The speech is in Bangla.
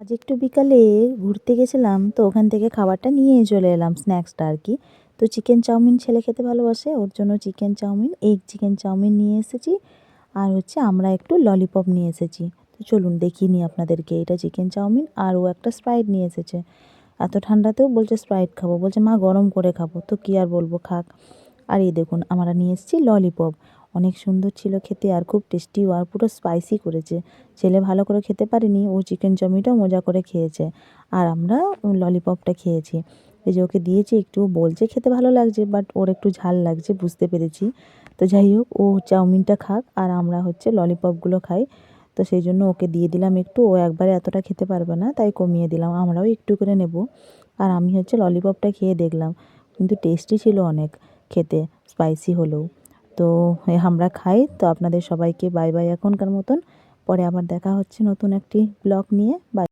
আজ একটু বিকালে ঘুরতে গেছিলাম, তো ওখান থেকে খাবারটা নিয়ে চলে এলাম, স্ন্যাক্সটা আর কি। তো চিকেন চাউমিন ছেলে খেতে ভালোবাসে, ওর জন্য chicken chowmein, egg chicken chowmein নিয়ে এসেছি। আর হচ্ছে আমরা একটু ললিপপ নিয়ে এসেছি। তো চলুন দেখিয়ে নিই আপনাদেরকে। এটা চিকেন চাউমিন, আর ও একটা স্প্রাইট নিয়ে এসেছে। এত ঠান্ডাতেও বলছে স্প্রাইট খাবো, বলছে মা গরম করে খাবো। তো কী আর বলবো, খাক। আর এই দেখুন আমরা নিয়ে এসেছি ললিপপ। অনেক সুন্দর ছিল খেতে আর খুব টেস্টিও, আর পুরো স্পাইসি করেছে। ছেলে ভালো করে খেতে পারেনি, ও চিকেন চাউমিনটাও মজা করে খেয়েছে। আর আমরা ললিপপটা খেয়েছি। এই যে ওকে দিয়েছি একটু, বলছে খেতে ভালো লাগছে, বাট ওর একটু ঝাল লাগছে বুঝতে পেরেছি। তো যাই হোক, ও চাউমিনটা খাক আর আমরা হচ্ছে ললিপপগুলো খাই। তো সেই জন্য ওকে দিয়ে দিলাম একটু, ও একবারে এতটা খেতে পারবে না, তাই কমিয়ে দিলাম, আমরাও একটু করে নেব। আর আমি হচ্ছে ললিপপটা খেয়ে দেখলাম, কিন্তু টেস্টি ছিল অনেক খেতে, স্পাইসি হলেও। তো আমরা খাই। তো আপনাদের সবাইকে বাই বাই এখনকার মতন। পরে আবার দেখা হচ্ছে নতুন একটি ব্লগ নিয়ে। বাই।